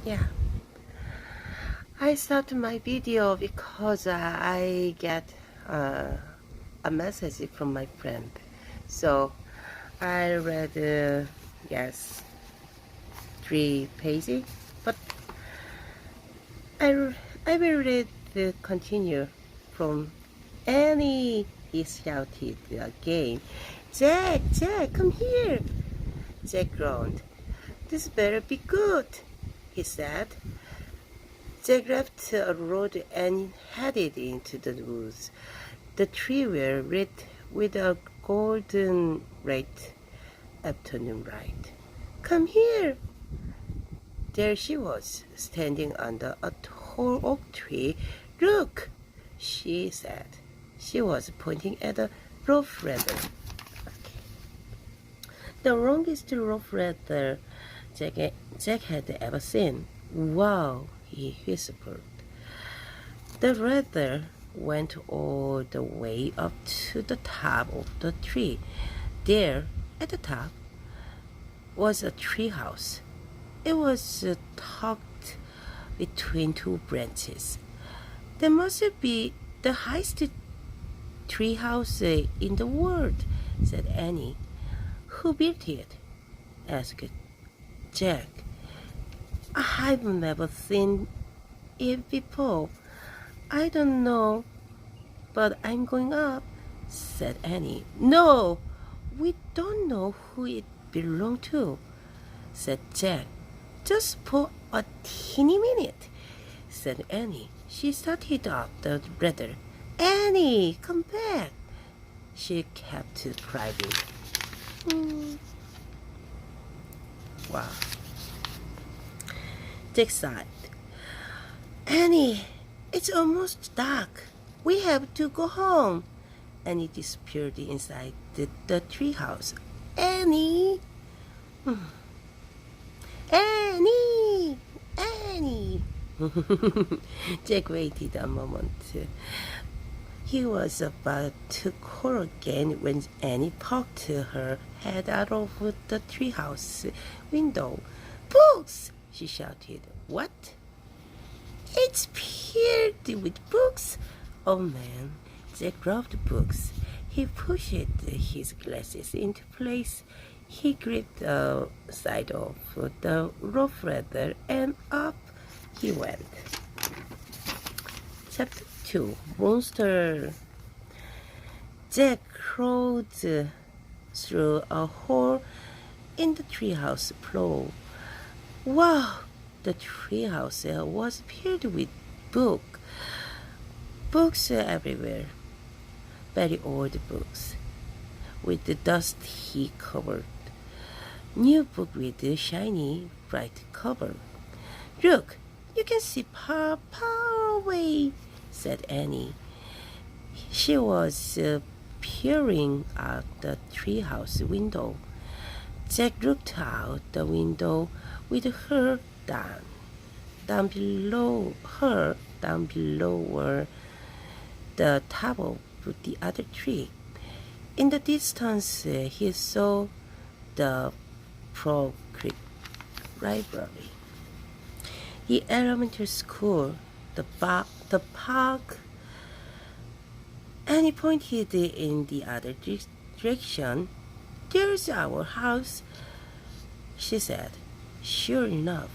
Yeah, I stopped my video because I get uh, a message from my friend. So I read, yes, 3 pages, but I, I will read the continue from Annie. He shouted again. Jack, come here. Jack groaned. This better be good, he said. Jack left a road and headed into the woods. The trees were lit with a golden red afternoon light. Come here! There she was, standing under a tall oak tree. Look, she said. She was pointing at a rough ladder. The longest rough ladder Jack had ever seen. Wow, he whispered. The ladder went all the way up to the top of the tree. There, at the top, was a tree house. It was tucked between 2 branches. That must be the highest tree house in the world, said Annie. Who built it? Asked Jack. I've never seen it before. I don't know, but I'm going up, said Annie. No, we don't know who it belonged to, said Jack. Just for a teeny minute, said Annie. She started up the ladder. Annie, come back. She kept crying. Wow. Jack sighed. Annie, it's almost dark. We have to go home. Annie disappeared inside the treehouse. Annie! Annie! Annie! Jack waited a moment. He was about to call again when Annie poked her head out of the treehouse window. Books! She shouted. What? It's filled with books. Oh man, Jack loved books. He pushed his glasses into place. He gripped the side of the rough ladder and up he went. Chapter 2. Monster. Jack crawled through a hole in the treehouse floor. Wow! The treehouse was filled with books everywhere. Very old books, with the dust he covered. New book with a shiny, bright cover. Look, you can see far away, said Annie. She was peering out the treehouse window. Jack looked out the window with her down. Down below were the top of the other tree. In the distance, he saw the Frog Creek Library, the elementary school, the park, and he pointed in the other direction. There's our house, she said. Sure enough,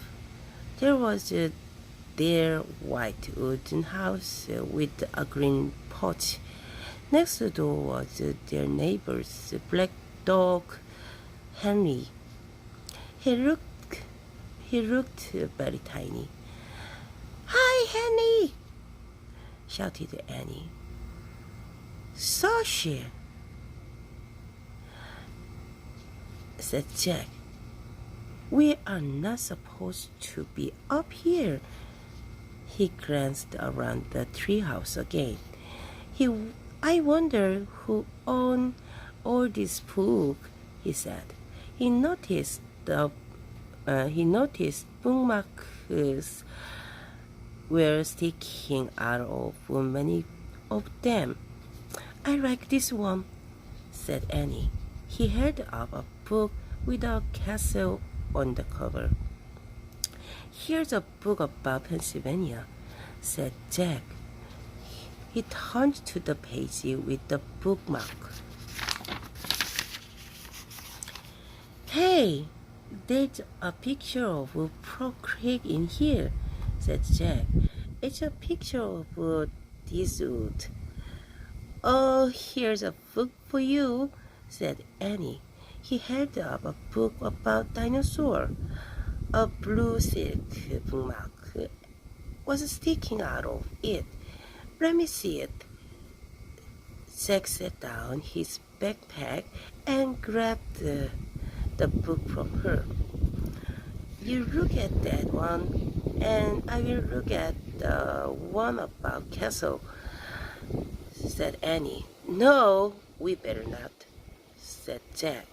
there was their white wooden house with a green porch. Next door was their neighbor's black dog, Henry. He looked very tiny. Hi, Henry! Shouted Annie. Saoirse, said Jack. We are not supposed to be up here. He glanced around the treehouse again. I wonder who owned all this books, he said. He noticed bookmarks were sticking out of many of them. I like this one, said Annie. He held up a book with a castle on the cover. Here's a book about Pennsylvania, said Jack. He turned to the page with the bookmark. Hey, there's a picture of Pro Creek in here, said Jack. It's a picture of this wood. Oh, here's a book for you, said Annie. He held up a book about dinosaurs. A blue silk bookmark was sticking out of it. Let me see it. Jack set down his backpack and grabbed the book from her. You look at that one, and I will look at the one about castle, said Annie. No, we better not, said Jack.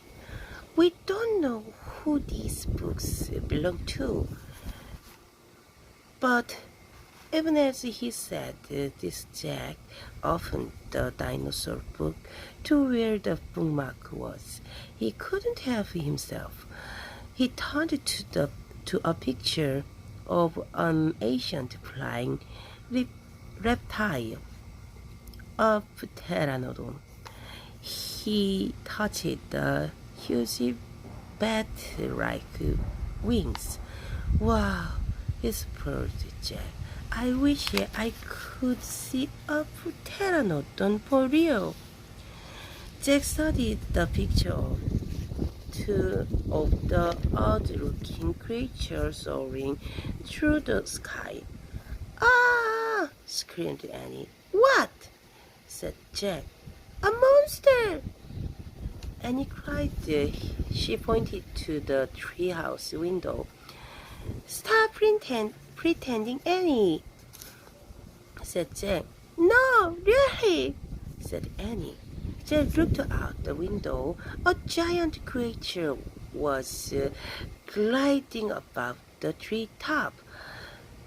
We don't know who these books belong to. But even as he said this, Jack opened the dinosaur book to where the bookmark was. He couldn't help himself. He turned to a picture of an ancient flying reptile, a pteranodon. He touched the huge bat-like wings. Wow, whispered Jack. I wish I could see a pteranodon for real. Jack studied the picture of the odd-looking creature soaring through the sky. Ah! Screamed Annie. What? Said Jack. A monster! Annie cried. She pointed to the treehouse window. Stop pretending, Annie, said Jack. No, really, said Annie. Jack looked out the window. A giant creature was gliding above the treetop.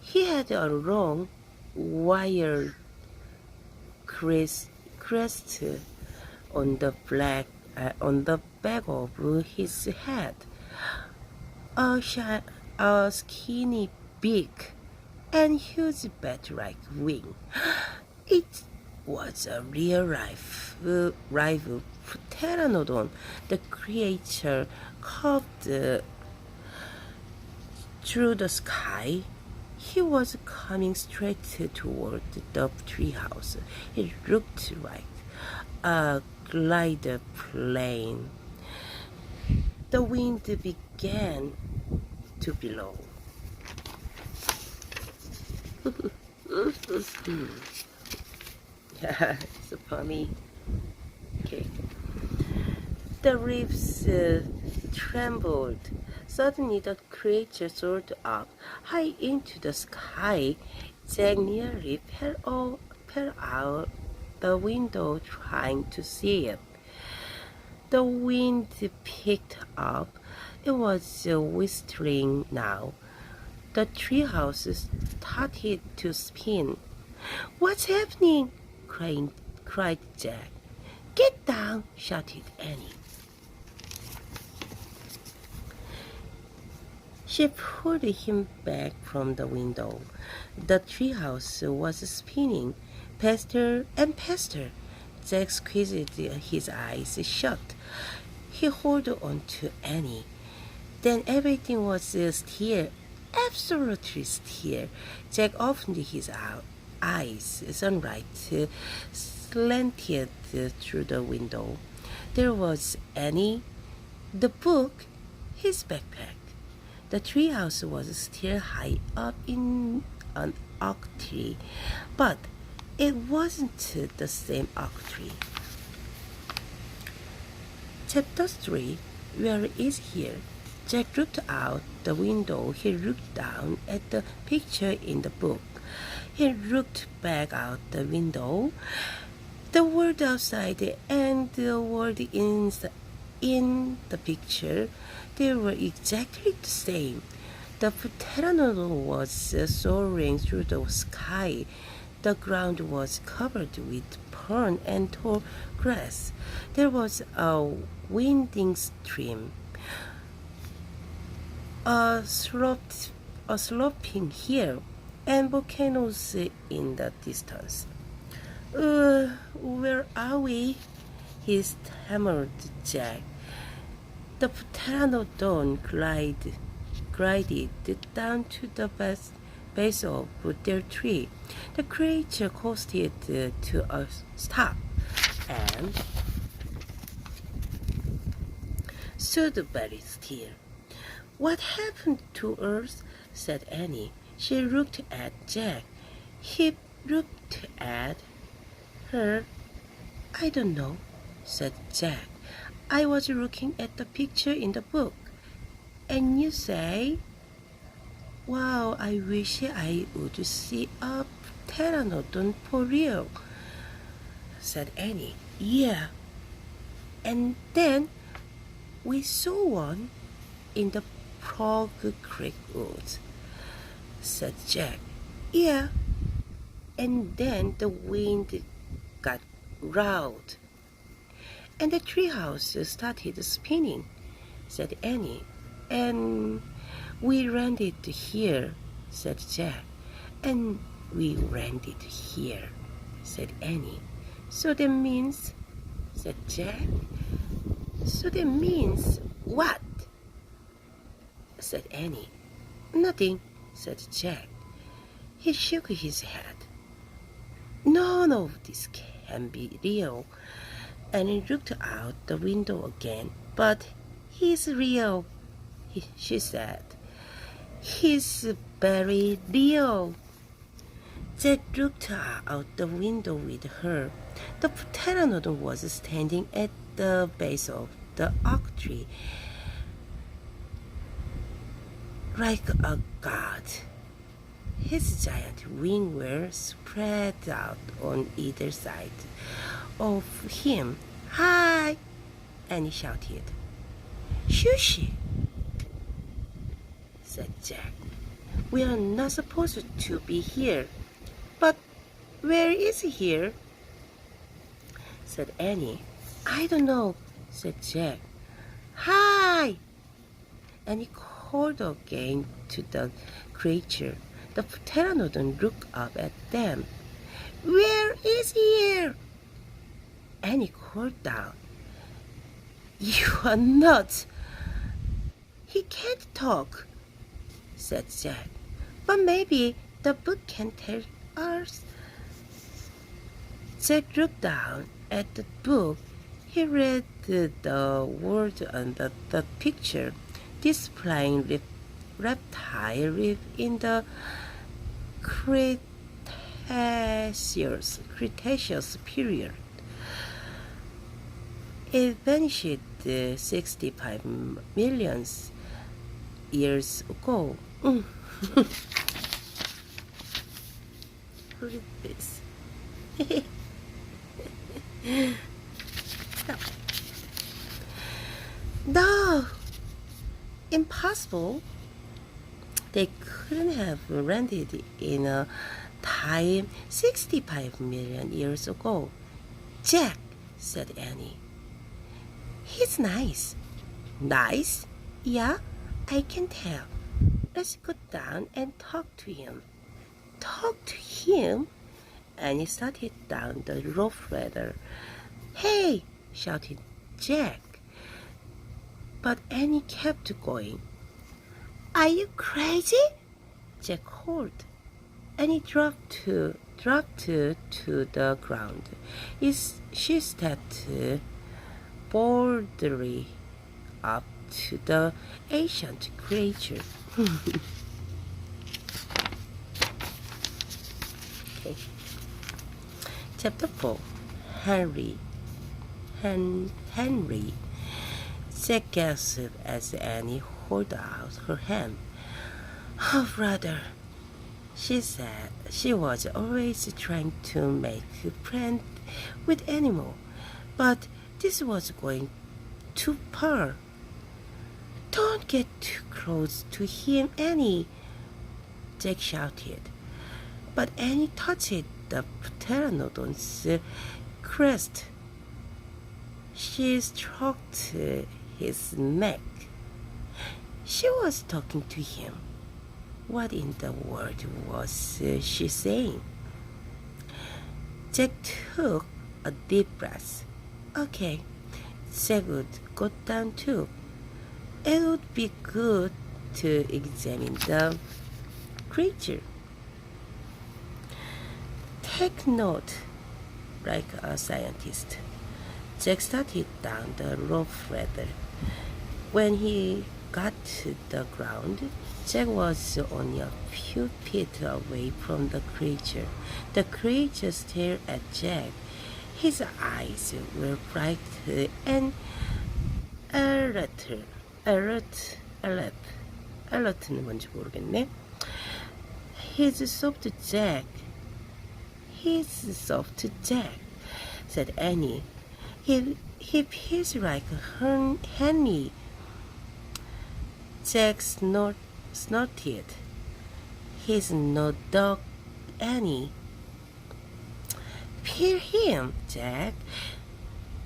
He had a long, wire crest on the back of his head. A skinny beak and huge bat-like wing. It was a real-life pteranodon. The creature curved through the sky. He was coming straight toward the treehouse. It looked like a glider plane. The wind began to blow. It's funny. Okay. The leaves trembled. Suddenly the creature soared up high into the sky. Jack nearly fell out the window trying to see it. The wind picked up. It was whistling now. The treehouse started to spin. What's happening? cried Jack. Get down, shouted Annie. She pulled him back from the window. The treehouse was spinning faster and faster. Jack squeezed his eyes shut. He held on to Annie. Then everything was still, absolutely still. Jack opened his eyes. Sunlight slanted through the window. There was Annie, the book, his backpack. The treehouse was still high up in an oak tree, but it wasn't the same oak tree. Chapter 3. Where is here? Jack looked out the window. He looked down at the picture in the book. He looked back out the window. The world outside and the world in the picture, they were exactly the same. The pteranodon was soaring through the sky. The ground was covered with fern and tall grass. There was a winding stream. A sloped a sloping hill and volcanoes in the distance. Where are we? He stammered Jack. The pteranodon glided down to the base of their tree. The creature coasted to a stop and stood very still. What happened to us? Said Annie. She looked at Jack. He looked at her. I don't know, said Jack. I was looking at the picture in the book. And you say? Wow, I wish I would see a pteranodon for real, said Annie. Yeah. And then we saw one in the Frog Creek woods, said Jack. Yeah. And then the wind got loud, and the treehouse started spinning, said Annie. And we landed here, said Jack. And we landed here, said Annie. So that means, said Jack. So that means what? Said Annie. Nothing, said Jack. He shook his head. None of this can be real. And he looked out the window again. But he's real, she said. He's very real. Jack looked out the window with her. The pteranodon was standing at the base of the oak tree, like a god. His giant wings were spread out on either side of him. Hi! And he shouted. Shush! Said Jack. We are not supposed to be here. But where is here? Said Annie. I don't know, said Jack. Hi! And he called again to the creature. The pteranodon looked up at them. Where is here? And he called down. You are nuts. He can't talk, said Jack. But maybe the book can tell us. Jack looked down at the book. He read the word on the picture, displaying reptile live in the Cretaceous period. It vanished 65 million years ago. Read this. Stop. No! Impossible. They couldn't have landed in a time 65 million years ago. Jack, said Annie. He's nice. Nice? Yeah, I can tell. Let's go down and talk to him. Talk to him? Annie started down the rope ladder. Hey! Shouted Jack. But Annie kept going. Are you crazy? Jack called. Annie dropped to the ground. She stepped boldly up to the ancient creature. Okay. Chapter 4. Henry. Jack gasped as Annie held out her hand. Oh, brother, she said. She was always trying to make friends with animals, but this was going too far. Don't get too close to him, Annie, Jack shouted. But Annie touched the pteranodon's crest. She stroked his neck. She was talking to him. What in the world was she saying? Jack took a deep breath. Okay, Jack would go down too. It would be good to examine the creature. Take note, like a scientist. Jack started down the rope ladder. When he got to the ground, Jack was only a few feet away from the creature. The creature stared at Jack. His eyes were bright and alert. Alert는 뭔지 모르겠네. He's soft Jack. He's soft Jack, said Annie. He feels like Henry. Jack snorted. He's no dog, Annie. Fear him, Jack,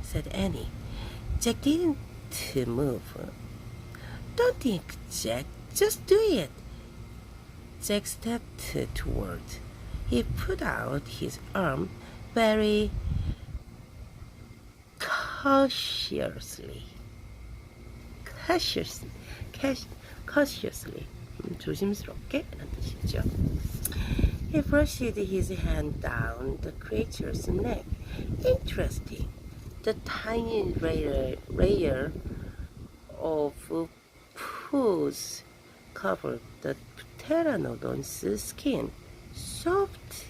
said Annie. Jack didn't move. Don't think, Jack. Just do it. Jack stepped toward. He put out his arm very cautiously. 조심스럽게 라는 뜻이죠. He brushed his hand down the creature's neck. Interesting. The tiny layer of pus covered the pteranodon's skin. Soft,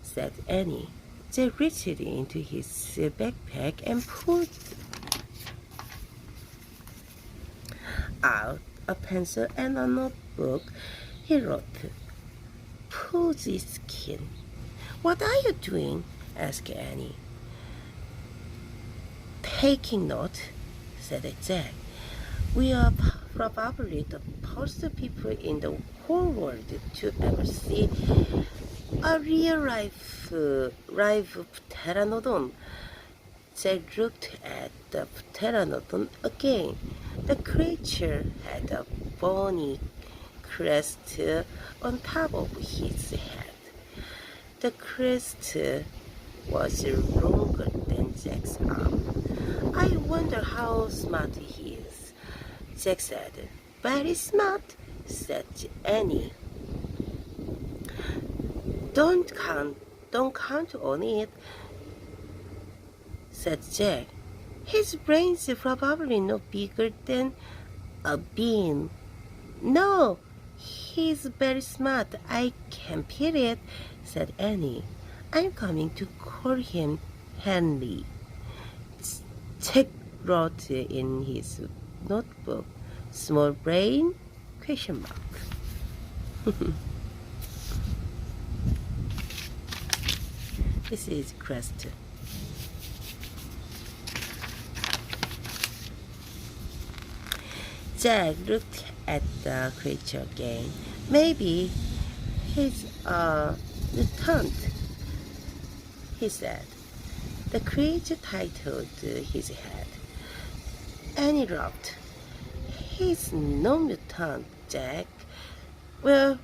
said Annie. Jack reached into his backpack and pulled out a pencil and a notebook. He wrote, "Pussy skin." What are you doing? asked Annie. Taking note, said Jack. We are probably the first people in the whole world to ever see a real live pteranodon. Jack looked at the pteranodon again. The creature had a bony crest on top of his head. The crest was longer than Jack's arm. I wonder how smart he is, Jack said. Very smart, said Annie. Don't count on it, said Jack. His brain's probably no bigger than a bean. No, he's very smart. I can feel it, said Annie. I'm coming to call him Henry. Jack wrote in his notebook, small brain, ? This is crest. Jack looked at the creature again. Maybe he's a mutant, he said. The creature titled his head. Annie laughed. He's no mutant, Jack. Well,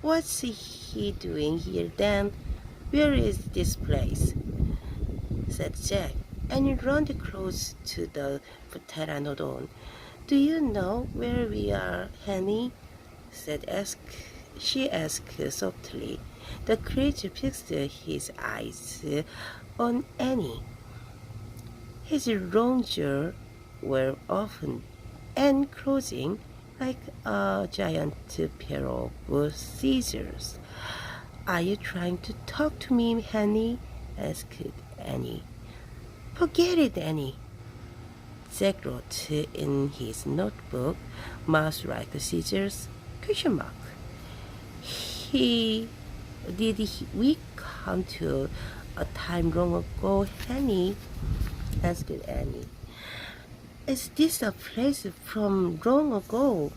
what's he doing here then? Where is this place? Said Jack. Annie ran close to the pteranodon. Do you know where we are, Henny? She asked softly. The creature fixed his eyes on Annie. His long jaws were open and closing like a giant pair of scissors. Are you trying to talk to me, Henny? asked Annie. Forget it, Annie. Jack wrote in his notebook, mouth like scissors, ? Did we come to a time long ago, Henny? asked Annie. Is this a place from long ago?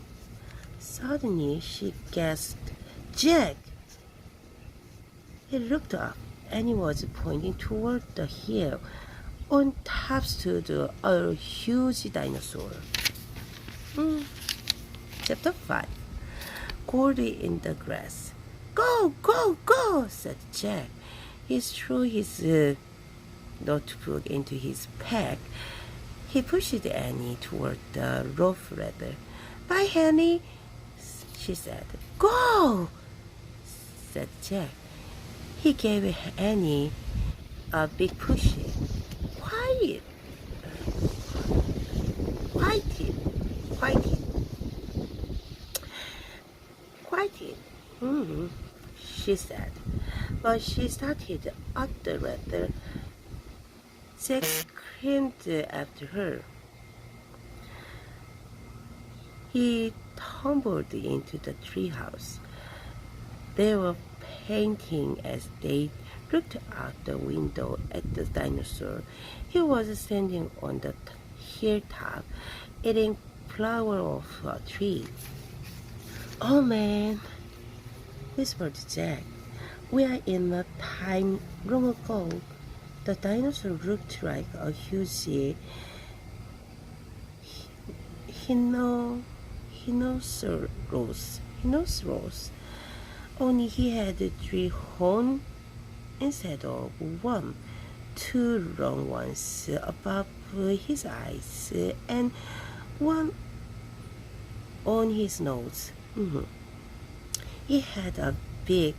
Suddenly she gasped, Jack! He looked up. Annie was pointing toward the hill. On top stood a huge dinosaur. Chapter 5. Gordy in the grass. Go, go, go, said Jack. He threw his notebook into his pack. He pushed Annie toward the rough ladder. Bye, Annie, she said. Go, said Jack. He gave Annie a big push. Quiet, quiet, quiet, quiet, she said. But she started up the ladder. Jack screamed after her. He tumbled into the treehouse. They were painting as they looked out the window at the dinosaur. He was standing on the hilltop, eating flower off a tree. Oh man, whispered Jack. We are in a time long ago. The dinosaur looked like a huge rhinoceros. Only he had 3 horns instead of 1, 2 long ones above his eyes, and 1 on his nose. He had a big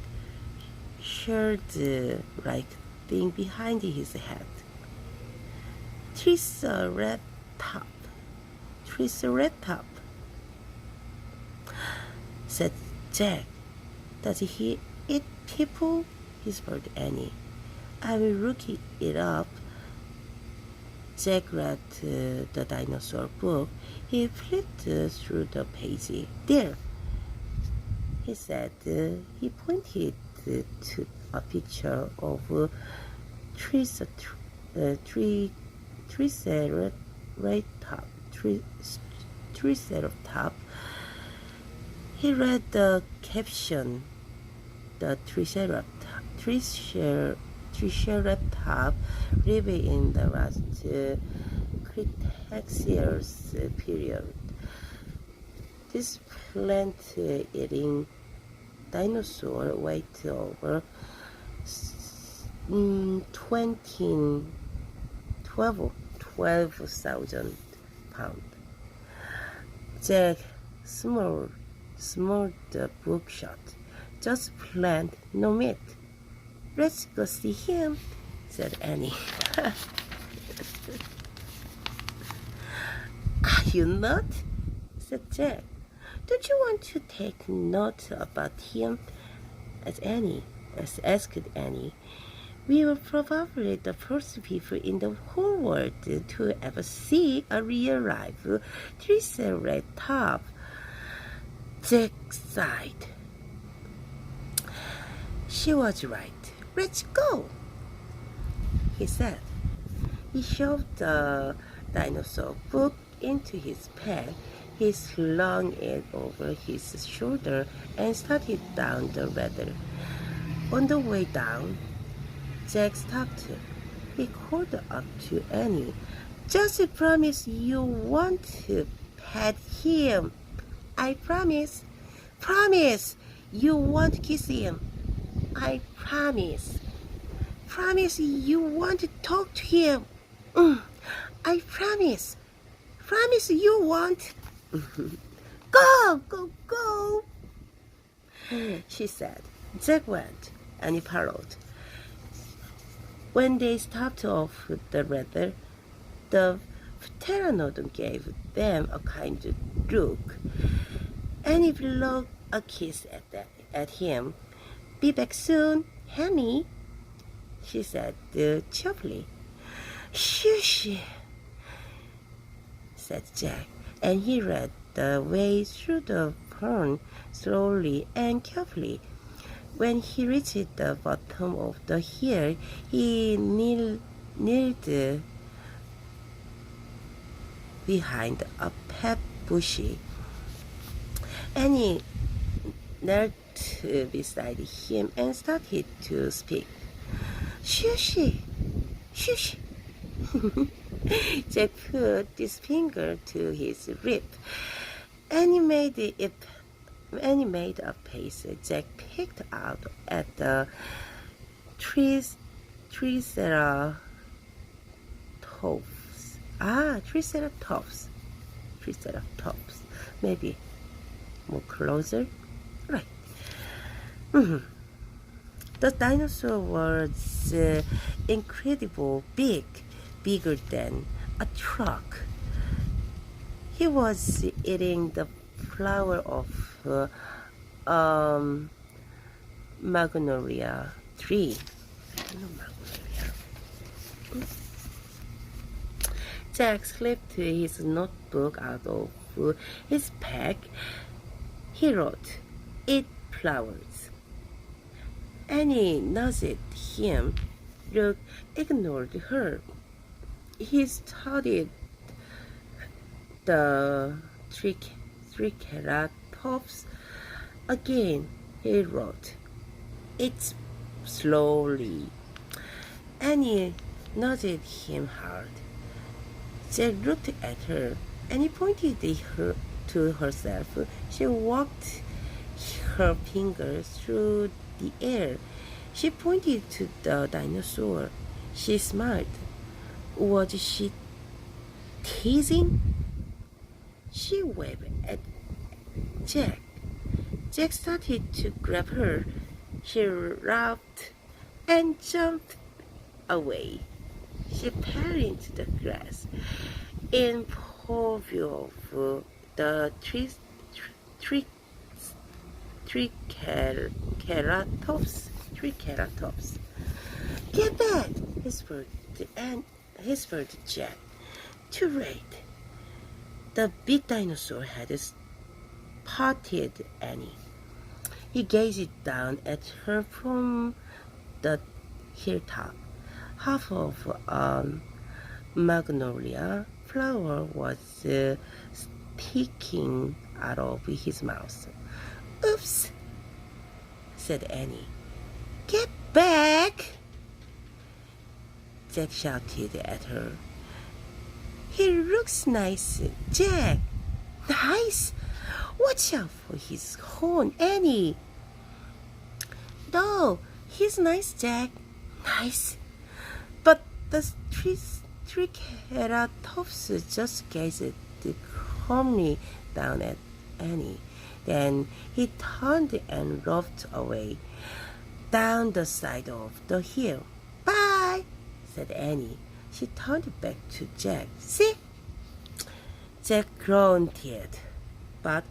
shield-like thing behind his head. Triceratops, said Jack. Does he eat people? Whispered Annie. I will look it up. Jack read the dinosaur book. He flipped through the page. There, he said. He pointed to a picture of Triceratops. He read the caption. The Triceratops lived in the last Cretaceous period. This plant-eating dinosaur weighed over 12,000 pounds. Jack smelled the book shut. Just plant, no meat. Let's go see him, said Annie. Are you not? Said Jack. Don't you want to take note about him? Asked Annie. We were probably the first people in the whole world to ever see a real life Triceratops. Jack sighed. She was right. Let's go, he said. He shoved the dinosaur book into his pack. He slung it over his shoulder and started down the ladder. On the way down, Jack stopped. He called up to Annie. Just promise you won't pet him. I promise. Promise you won't kiss him. I promise. Promise you won't talk to him. I promise. Promise you won't. Go, go, go, she said. Jack went, and he followed. When they stopped off the ladder, the pteranodon gave them a kind of look, and he blew a kiss at him. Be back soon, honey, she said cheerfully. Shush, said Jack, and he led the way through the fern slowly and carefully. When he reached the bottom of the hill, he knelt behind a pet bush. Annie knelt beside him and started to speak. Shush, shush. Jack put his finger to his lip. Annie made it. Annie made a pace. Jack picked out at the trees, triceratops. Triceratops. Triceratops. Maybe more closer. Right. Mhm. The dinosaur was incredible big, bigger than a truck. He was eating the flower of um, magnolia tree. I don't know magnolia. Jack slipped his notebook out of his pack. He wrote, "Eat flowers." Annie nudged him. Luke ignored her. He studied the triceratops again. He wrote, "Eat slowly." Annie nudged him hard. Jack looked at her, and he pointed her to herself. She walked her fingers through the air. She pointed to the dinosaur. She smiled. Was she teasing? She waved at Jack. Jack started to grab her. She laughed and jumped away. She fell into the grass in full view of the triceratops. "Get back!" whispered Jack. Too late. The big dinosaur had spotted Annie. He gazed down at her from the hilltop. Half of magnolia flower was sticking out of his mouth. "Oops," said Annie. "Get back!" Jack shouted at her. "He looks nice, Jack." "Nice? Watch out for his horn, Annie." "No, he's nice, Jack." "Nice." But the triceratops just gazed calmly down at Annie. Then he turned and roved away down the side of the hill. "Bye," said Annie. She turned back to Jack. "See?" Jack grunted, but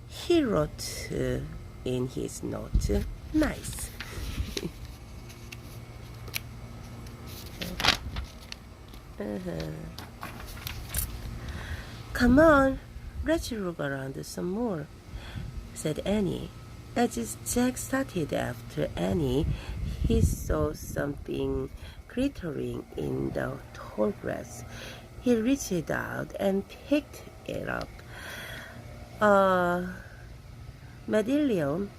he wrote in his note, "Nice." "Come on, let's look around some more," said Annie. As Jack started after Annie, he saw something glittering in the tall grass. He reached out and picked it up. A medallion,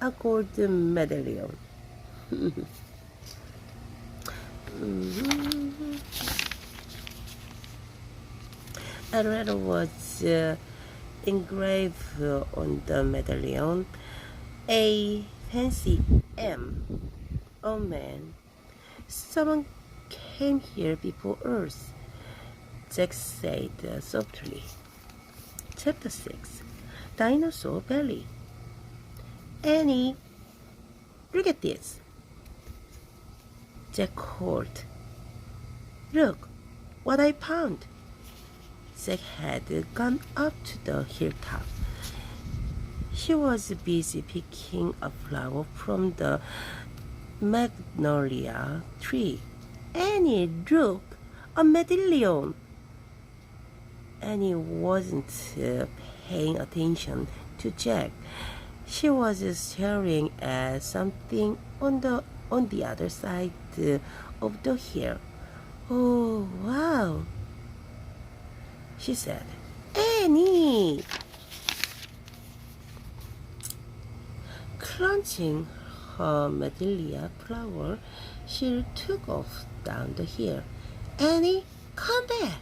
a gold medallion. A letter was engraved on the medallion, a fancy M. "Oh man, someone came here before us," Jack said softly. Chapter 6. Dinosaur Belly. "Annie, look at this," Jack called. "Look what I found." Jack had gone up to the hilltop. She was busy picking a flower from the magnolia tree. "Annie, look, a medallion." Annie wasn't paying attention to Jack. She was staring at something on the other side of the hill. "Oh, wow," she said. "Annie!" Crunching her medallia flower, she took off down the hill. "Annie, come back!"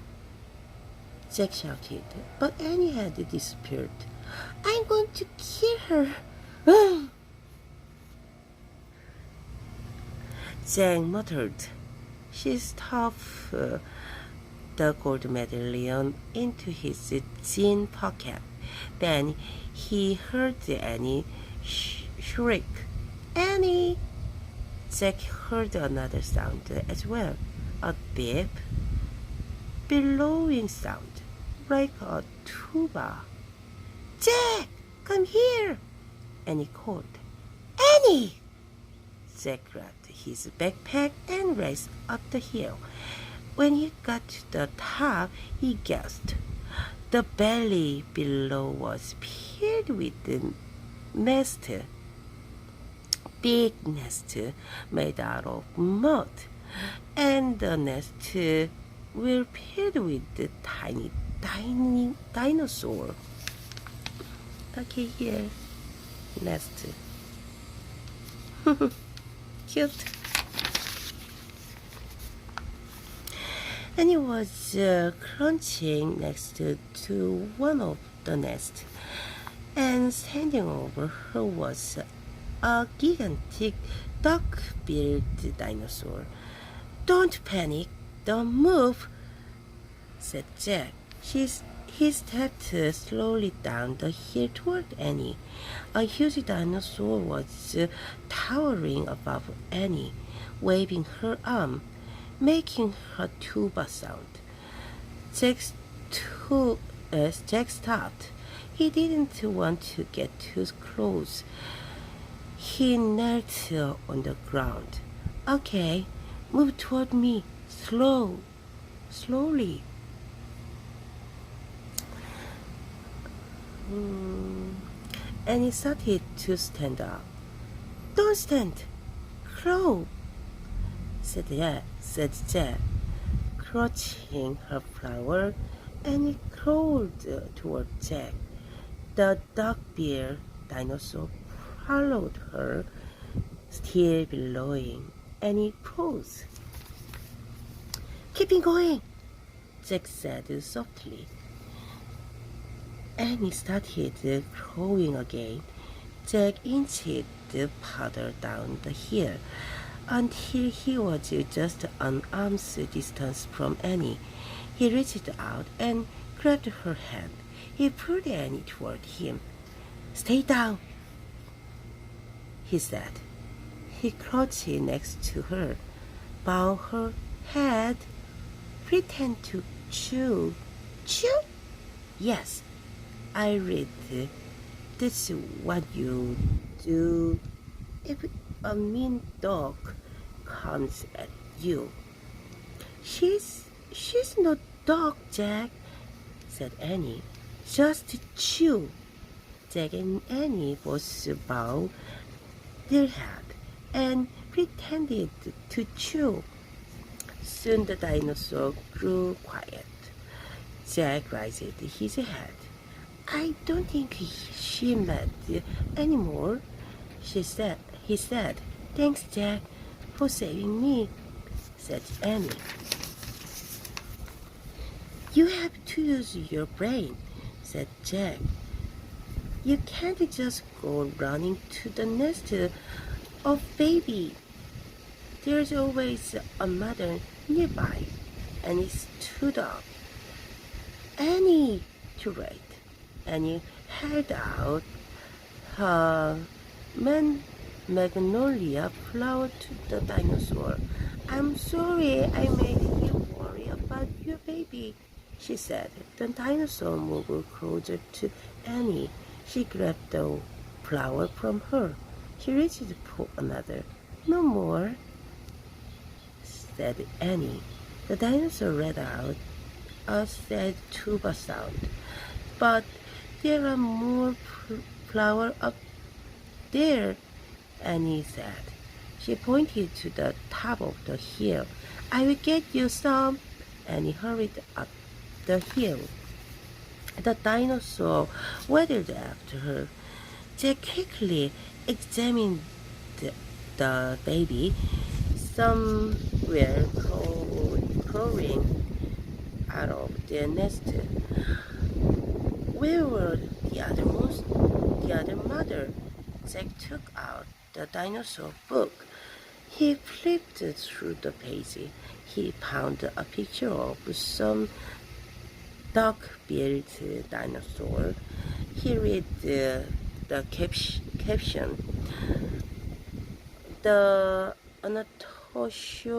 Jack shouted, but Annie had disappeared. I'm going to kill her. Jack muttered. She stuffed the gold medallion into his jean pocket. Then he heard Annie shriek, Annie! Jack heard another sound as well, a deep, bellowing sound, like a tuba. Jack, come here! Annie called. Annie! Jack grabbed his backpack and raced up the hill. When he got to the top, he gasped. The valley below was filled with the nest, big nest made out of mud, and the nest were filled with the tiny dinosaur. Okay, here, nest. Cute. And he was crunching next to one of the nests, and standing over her was a gigantic duck-billed dinosaur. Don't panic, don't move, said Jack. He stepped slowly down the hill toward Annie. A huge dinosaur was towering above Annie, waving her arm, making her tuba sound. Jack stopped. He didn't want to get too close. He knelt on the ground. Okay, move toward me, slowly. And he started to stand up. Don't stand, crawl, said Jack, clutching her flower, and he crawled toward Jack. The duck-billed dinosaur followed her, still bellowing, and he froze. Keep going, Jack said softly. And he started crawling again. Jack inched farther down the hill until he was just an arm's distance from Annie. He reached out and grabbed her hand. He pulled Annie toward him. Stay down, he said. He crouched next to her, bowed her head, pretend to chew. Chew? Yes, I read. That's what you do if a mean dog comes at you. She's no dog, Jack, said Annie. Just chew. Jack and Annie both bowed their head and pretended to chew. Soon the dinosaur grew quiet. Jack raised his head. I don't think she mad anymore, he said. Thanks, Jack, for saving me, said Annie. You have to use your brain, said Jack. You can't just go running to the nest of baby. There's always a mother nearby. Annie stood up. Annie, too late. Annie held out her magnolia flower to the dinosaur. I'm sorry I made you worry about your baby, she said. The dinosaur moved closer to Annie. She grabbed the flower from her. She reached for another. No more, said Annie. The dinosaur let out a sad tuba sound. But there are more flowers up there, Annie said. She pointed to the top of the hill. I will get you some. Annie hurried up the hill. The dinosaur waddled after her. Jack quickly examined the baby. Some were crawling out of their nest. Where were the other mother? Jack took out the dinosaur book. He flipped through the page. He found a picture of some duck-billed dinosaur. He read the caption. The Anatosaurus,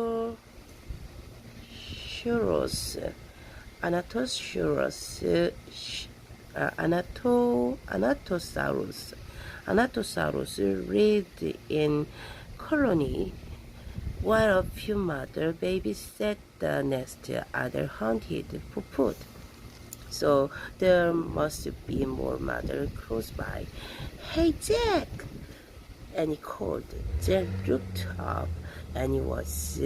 Anatosaurus, Anatosaurus lived in colony, while a few mother babies set the nest other hunted for food. So there must be more mother close by. Hey Jack! Annie called. Jack looked up and he was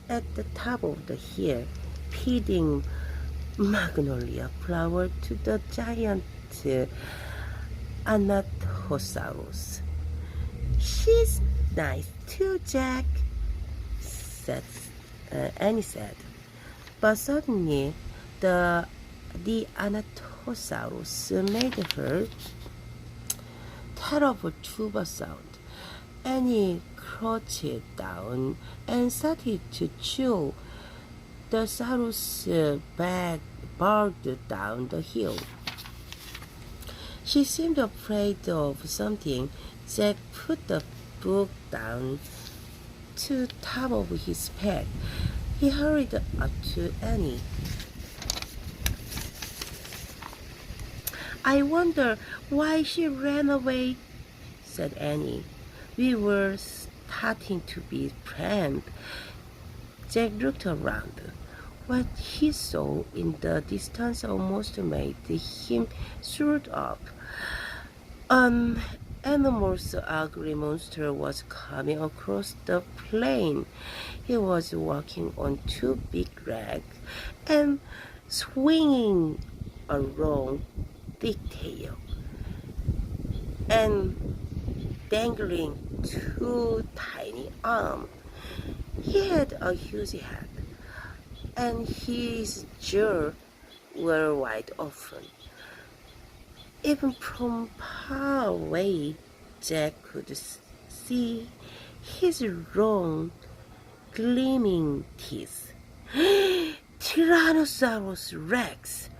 at the top of the hill, feeding magnolia flower to the giant Anatosaurus. She's nice too, Jack, said Annie said. But suddenly the Anatosaurus made her terrible tuba sound. Annie crouched down and started to chew. The Saurus barked down the hill. She seemed afraid of something. Jack put the book down to the top of his pack. He hurried up to Annie. I wonder why she ran away, said Annie. We were starting to be friends. Jack looked around. What he saw in the distance almost made him shut up. An enormous ugly monster was coming across the plain. He was walking on two big legs and swinging a long thick tail and dangling two tiny arms. He had a huge head, and his jaws were wide open. Even from far away, Jack could see his long, gleaming teeth. Tyrannosaurus Rex,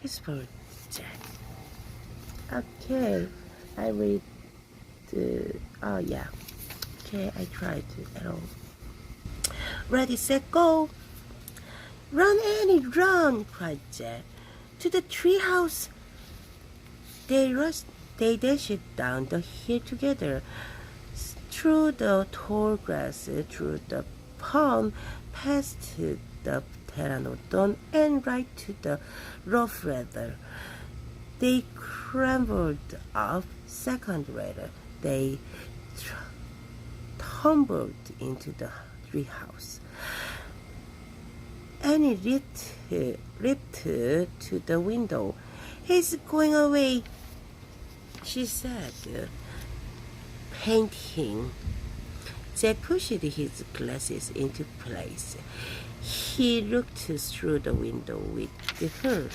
whispered Jack. Okay, I read. Oh yeah. Okay, I tried at all. Ready, set, go! Run, Annie, run! Cried Jack. To the treehouse! They dashed down the hill together, through the tall grass, through the pond, past the pteranodon, and right to the rough leather. They scrambled up. Second later, they tumbled into the treehouse. Annie leaped to the window. He's going away, she said, panting. Jack pushed his glasses into place. He looked through the window with her.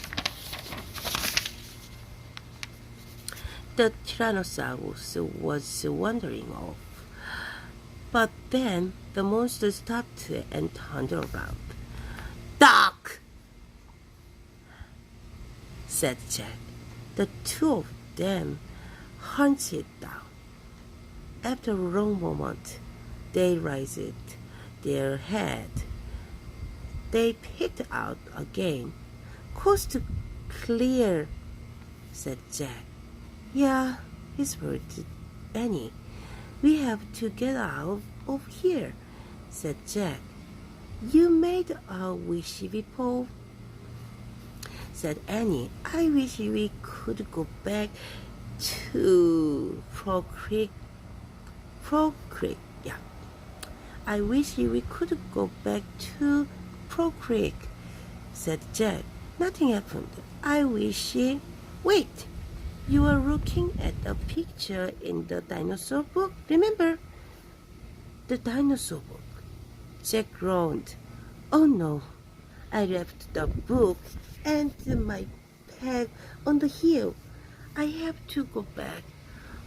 The Tyrannosaurus was wandering off. But then the monster stopped and turned around. Duck! Said Jack. The two of them hunched down. After a long moment, they raised their head. They peeked out again. Coast clear, said Jack. Yeah, whispered Annie. We have to get out of here, said Jack. You made a wish before, said Annie. I wish we could go back to Frog Creek. Yeah. I wish we could go back to Frog Creek, said Jack. Nothing happened. I wish. Wait! You are looking at a picture in the dinosaur book, remember? The dinosaur book. Jack groaned. Oh no, I left the book and my bag on the hill. I have to go back.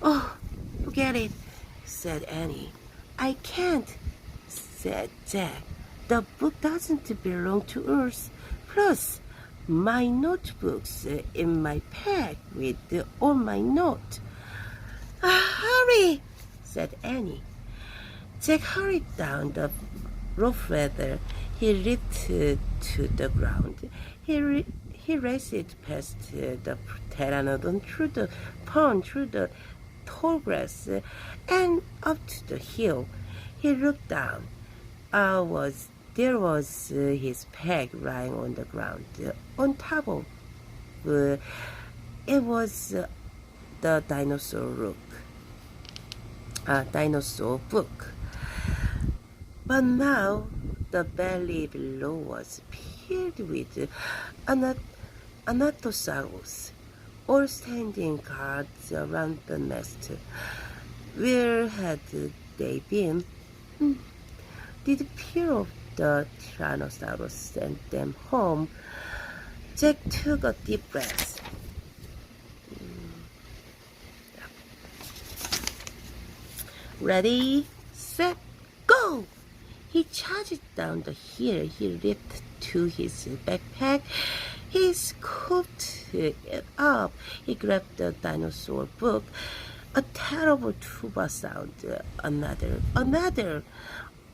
Oh, forget it, said Annie. I can't, said Jack. The book doesn't belong to us. Plus, my notebook's in my bag with all my notes. Hurry, said Annie. Jack hurried down the rough weather. He leaped to the ground. He raced past the pteranodon, through the pond, through the tall grass, and up to the hill. He looked down. There was his peg lying on the ground. On top of it was the dinosaur book. But now the valley below was filled with Anatosaurus, all standing guards around the nest. Where had they been? Did fear of the Tyrannosaurus send them home? Jack took a deep breath. Ready, set, go! He charged down the hill. He leaped to his backpack. He scooped it up. He grabbed the dinosaur book. A terrible tuba sound. Another.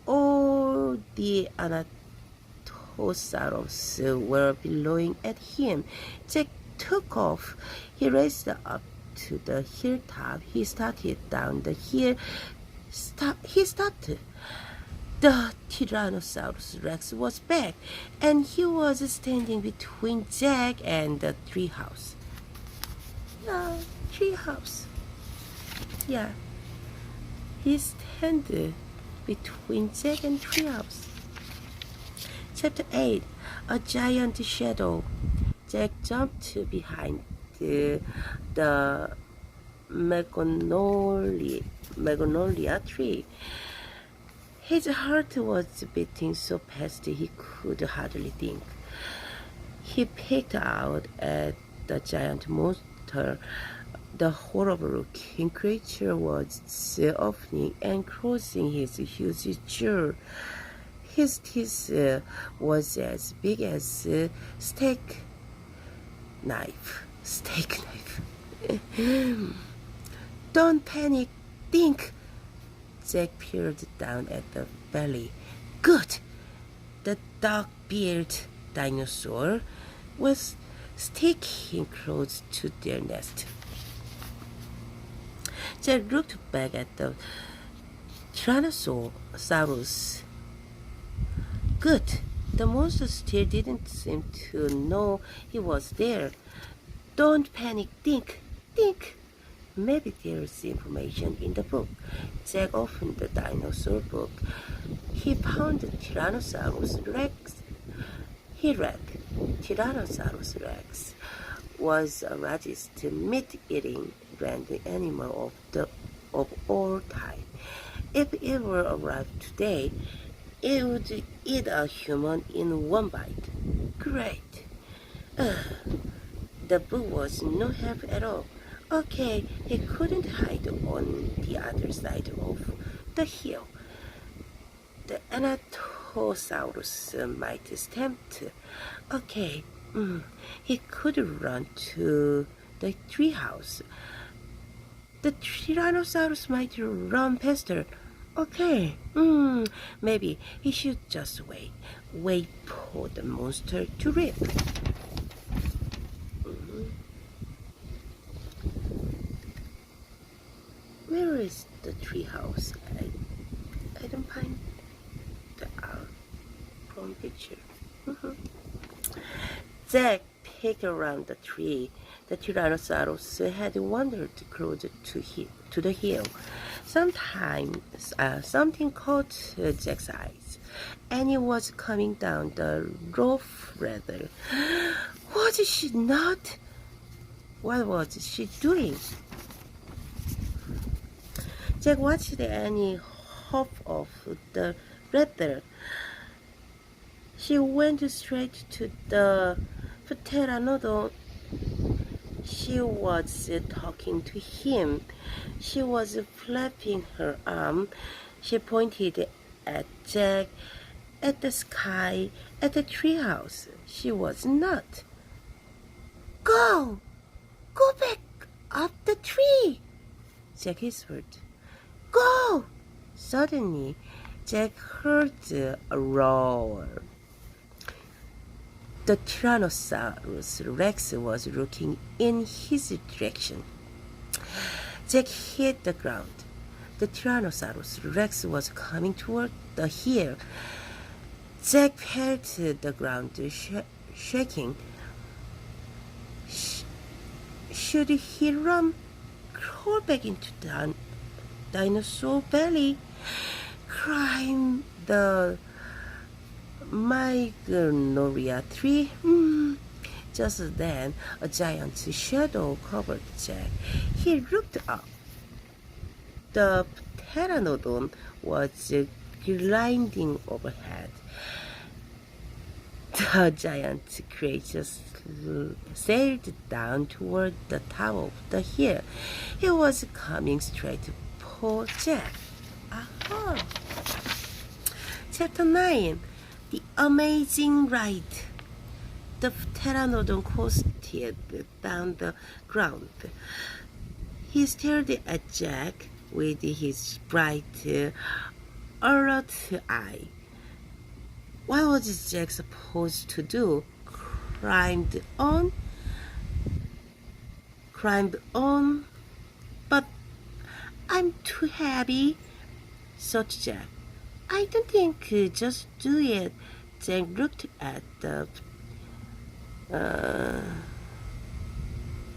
All the Anatosaurus were bellowing at him. Jack took off. He raced up to the hilltop. He started down the hill. He stopped. The Tyrannosaurus Rex was back, and he was standing between Jack and the treehouse. Treehouse. Yeah. He stood between Jack and treehouse. Chapter 8. A Giant Shadow. Jack jumped behind the magnolia tree. His heart was beating so fast he could hardly think. He peeked out at the giant monster. The horrible-looking creature was opening and closing his huge jaw. His teeth was as big as steak knife. Don't panic, think. Jack peered down at the valley. Good! The dark-bearded dinosaur was sticking close to their nest. Jack looked back at the Tyrannosaurus. Good! The monster still didn't seem to know he was there. Don't panic, think. Maybe there's information in the book. Jack opened the dinosaur book. He found the Tyrannosaurus Rex. He read, Tyrannosaurus Rex was the largest meat-eating grand animal of all time. If it were alive today, it would eat a human in one bite. Great. The book was no help at all. Okay, he couldn't hide on the other side of the hill. The Anatosaurus might tempt. Okay, he could run to the treehouse. The Tyrannosaurus might run faster. Okay, maybe he should just wait for the monster to rip. Where is the treehouse? I don't find the out from picture. Jack peeked around the tree. The Tyrannosaurus had wandered closer to the hill. Something caught Jack's eyes. Annie was coming down the rough ladder. Was she not? What was she doing? Jack watched Annie hop off the ladder. She went straight to the pteranodon. She was talking to him. She was flapping her arm. She pointed at Jack, at the sky, at the treehouse. She was not. Go! Go back up the tree! Jack whispered. Go! Suddenly, Jack heard a roar. The Tyrannosaurus Rex was looking in his direction. Jack hit the ground. The Tyrannosaurus Rex was coming toward the hill. Jack fell to the ground, shaking. Should he run? Crawl back into the dinosaur belly? Climb the magnolia tree? Just then, a giant shadow covered Jack. He looked up. The pteranodon was gliding overhead. The giant creature sailed down toward the top of the hill. He was coming straight for Jack. Aha! Chapter 9. The Amazing Ride. The pteranodon coasted down the ground. He stared at Jack with his bright, alert eye. What was Jack supposed to do? Climbed on, but I'm too heavy, thought Jack. I don't think just do it. Jack looked at the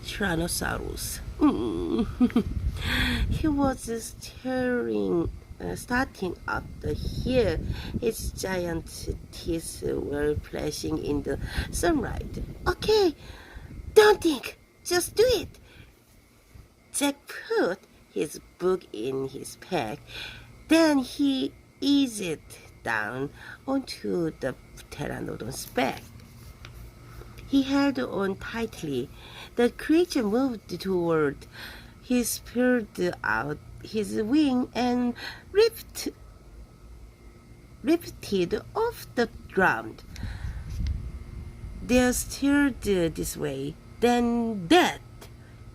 Tyrannosaurus. He was starting up the hill. His giant teeth were flashing in the sunlight. Okay, don't think, just do it. Jack put his book in his pack. Then he eased down onto the pteranodon's back. He held on tightly. The creature moved toward. He spread out his wing and lifted off the ground. They steered this way, then that.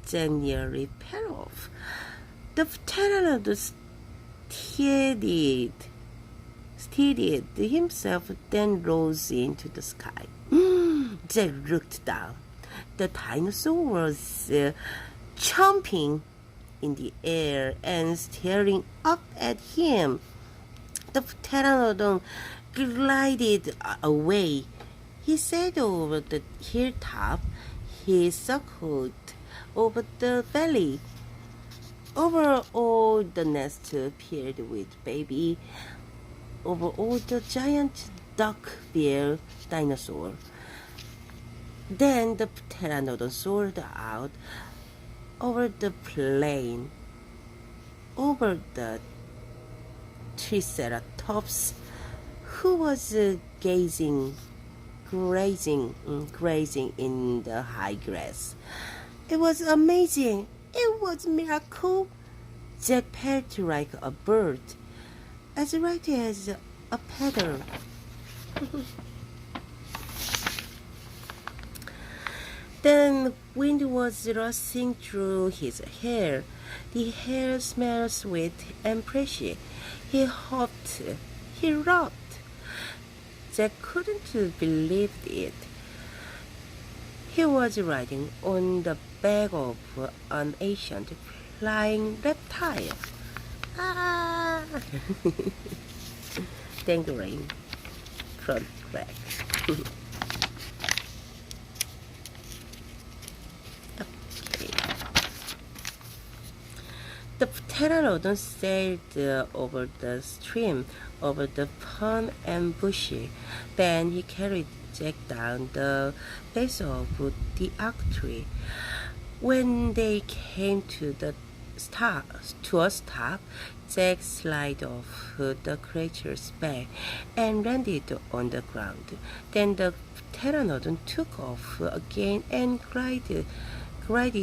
Jack nearly fell off. The pteranodon steadied himself, then rose into the sky. Jack looked down. The dinosaur was chomping in the air and staring up at him. The pteranodon glided away. He sailed over the hilltop. He circled over the valley. Over all the nests appeared with baby. Over all the giant duck-billed dinosaur. Then the pteranodon soared out over the plain, over the triceratops, who was grazing in the high grass. It was amazing. It was a miracle. Jack felt like a bird, as light as a feather. Then wind was rushing through his hair. The hair smelled sweet and fresh. He hopped. He rocked. Jack couldn't believe it. He was riding on the back of an ancient flying reptile. Ah! Dangling from back. The pteranodon sailed over the stream, over the pond and bushes. Then he carried Jack down the base of the oak tree. When they came to the to a stop, Jack slid off the creature's back and landed on the ground. Then the pteranodon took off again and glided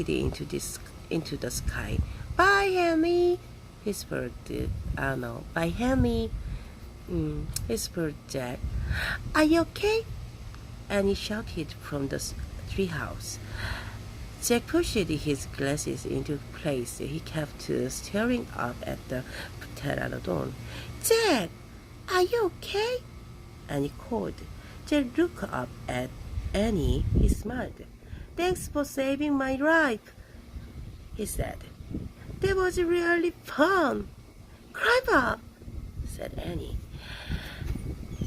into the sky. Bye, Henry, whispered Anna. Bye, Henry, whispered Jack. Are you okay? Annie shouted from the treehouse. Jack pushed his glasses into place. He kept staring up at the pteranodon. Jack, are you okay? Annie called. Jack looked up at Annie. He smiled. Thanks for saving my life, he said. That was really fun. Climb up, said Annie.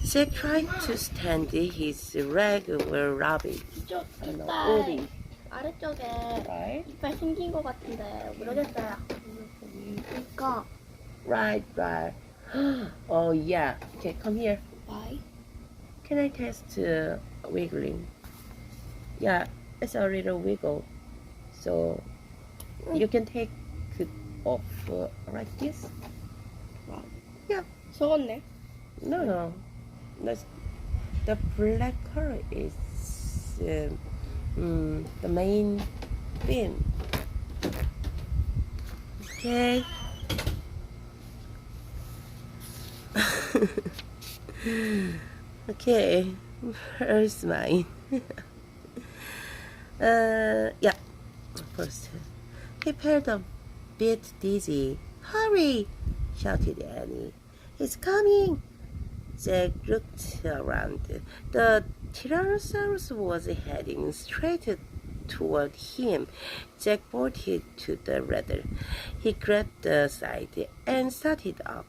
Jack tried to stand. His legs were rubbing. 이빨 아래쪽에 Right? 이빨 생긴 것 같은데 모르겠어요. 그러니까 Right. Oh yeah. Okay, come here. why? Can I test wiggling? Yeah, it's a little wiggle. So you can take it off like this. Yeah. 속었네. No. The black color is the main thing. Okay. Okay. Where's mine? Yeah. First, he felt a bit dizzy. Hurry! Shouted Annie. He's coming! Jack looked around. The Tyrannosaurus was heading straight toward him. Jack bolted to the ladder. He grabbed the side and started up.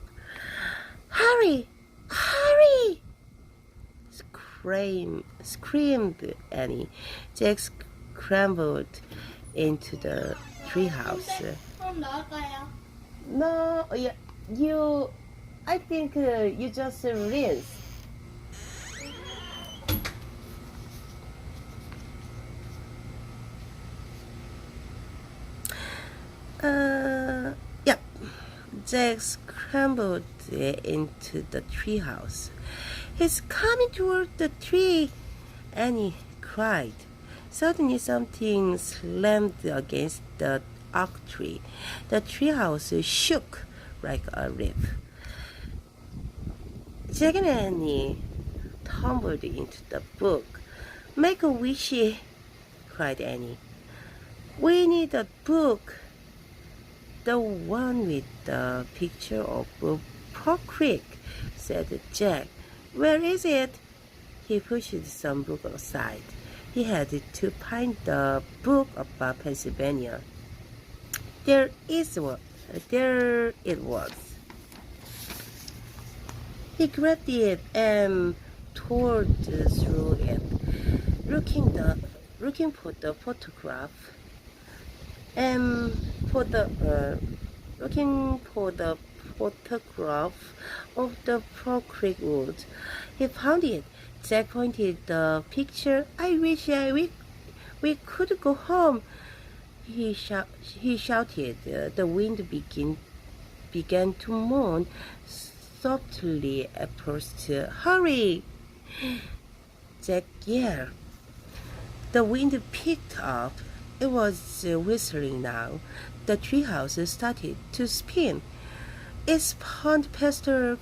Hurry! Hurry! Screamed Annie. Jack scrambled into the treehouse. 그럼 나갈까요? No, yeah, I think you just rinse. Yeah. Jack scrambled into the treehouse. He's coming toward the tree, Annie cried. Suddenly something slammed against the oak tree. The treehouse shook like a leaf. Jack and Annie tumbled into the book. Make a wish, cried Annie. We need a book. The one with the picture of Pearl Creek, said Jack. Where is it? He pushed some book aside. He had to find the book about Pennsylvania. There it was. He grabbed it and tore through it, looking for the photograph. Looking for the photograph of the Pearl Creek woods. He found it. Jack pointed the picture. I wish we could go home. He shouted. The wind began to moan softly at first. Hurry! Jack yelled. The wind picked up. It was whistling now. The treehouse started to spin. It spun faster.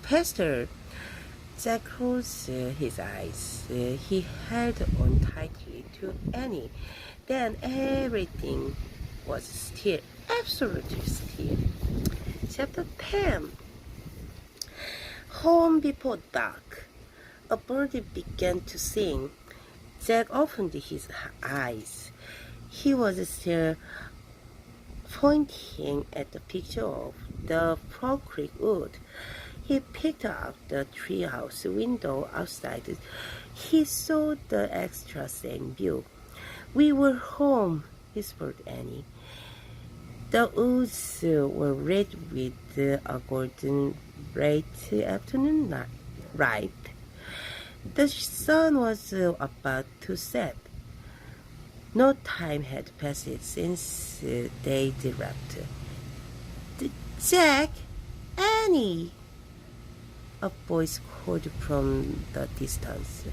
Jack closed his eyes. He held on tightly to Annie. Then everything was still, absolutely still. Chapter 10. Home before dark. A bird began to sing. Jack opened his eyes. He was still pointing at the picture of the Pearl Creek wood. He picked up the treehouse window outside. He saw the extra same view. We were home, whispered Annie. The woods were red with a golden bright afternoon light. The sun was about to set. No time had passed since they left. Jack, Annie, a voice called from the distance.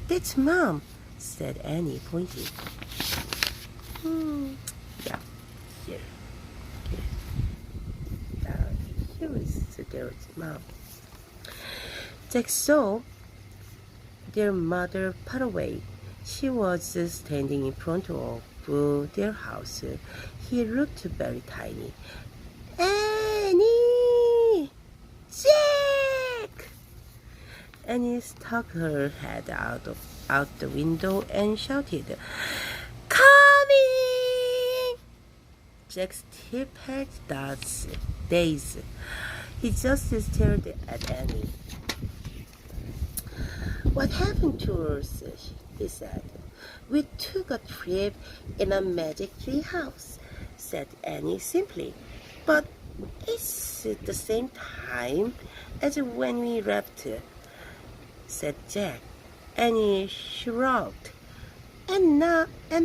That's Mom, said Annie, pointing. Yeah, here. Here is the girl's mom. Jack saw their mother put away. She was standing in front of their house. He looked very tiny. Annie! Jack! Annie stuck her head out the window and shouted, Coming! Jack still packed days. He just stared at Annie. What happened to us? He said. We took a trip in a magic tree house, said Annie simply. But it's the same time as when we left, said Jack. Annie shrugged. And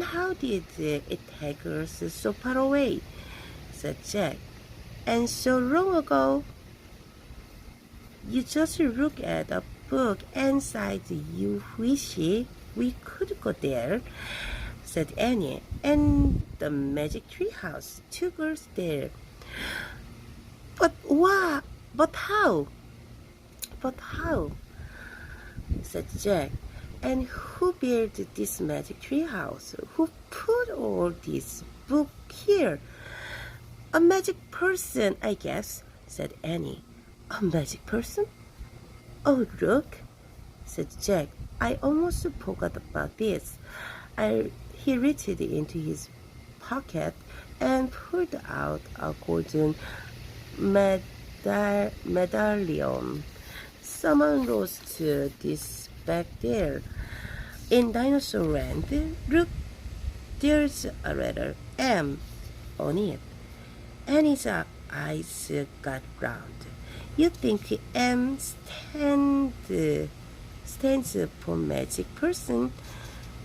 how did it take us so far away? Said Jack. And so long ago. You just look at a book and said you wish we could go there, said Annie. And the magic tree house took us there. But what? But how? But how? Said Jack. And who built this magic tree house? Who put all these books here? A magic person, I guess, said Annie. A magic person? Oh, look, said Jack. I almost forgot about this. He reached into his pocket and pulled out a golden medallion. Someone lost this back there. In Dinosaur Land, look, there's a letter M on it. Annie's eyes got round. You think M stands for magic person?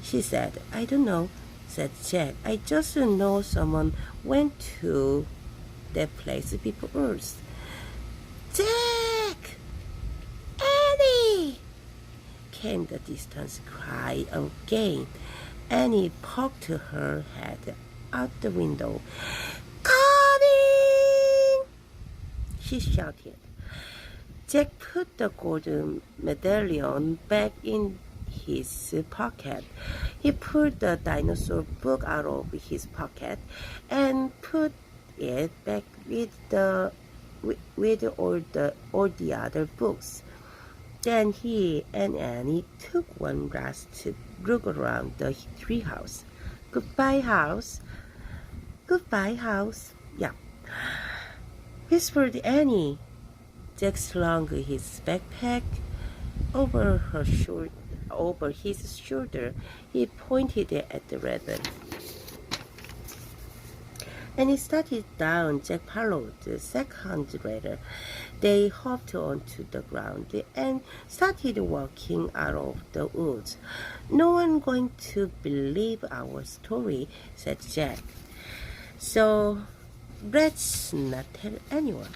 She said. I don't know, said Jack. I just know someone went to that place before us. Jack! Annie! Came the distant cry again. Annie poked her head out the window. Coming! She shouted. Jack put the golden medallion back in his pocket. He pulled the dinosaur book out of his pocket and put it back with all the other books. Then he and Annie took one last look around the treehouse. Goodbye, house. Goodbye, house. Yeah, whispered Annie. Jack slung his backpack over his shoulder. He pointed at the letter. And he started down. Jack followed the second letter. They hopped onto the ground and started walking out of the woods. No one going to believe our story, said Jack. So let's not tell anyone,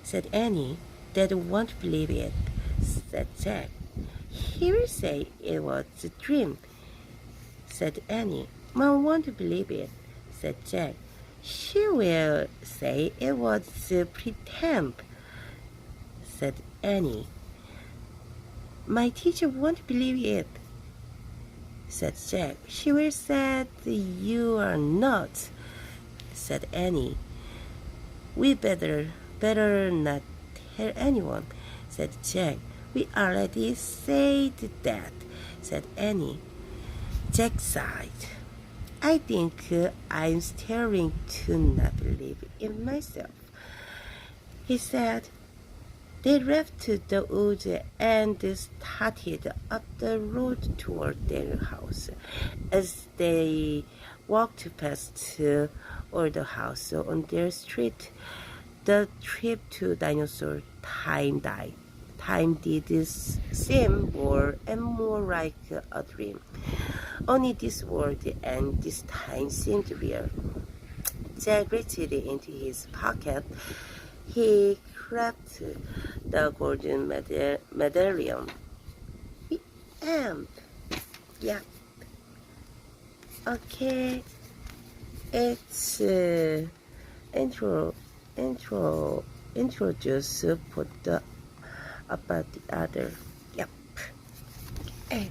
said Annie. Dad won't believe it, said Jack. He will say it was a dream, said Annie. Mom won't believe it, said Jack. She will say it was pretend, said Annie. My teacher won't believe it, said Jack. She will say you are nuts, said Annie. We better not tell anyone, said Jack. We already said that, said Annie. Jack sighed. I think I'm starting to not believe in myself, he said. They left the woods and started up the road toward their house. As they walked past all the houses on their street, the trip to Dinosaur Time died. Time did seem more and more like a dream. Only this world and this time seemed real. Jack reached into his pocket He cracked the golden medallion. The end. Yeah. Okay. It's introduce put the about the other. Yep. And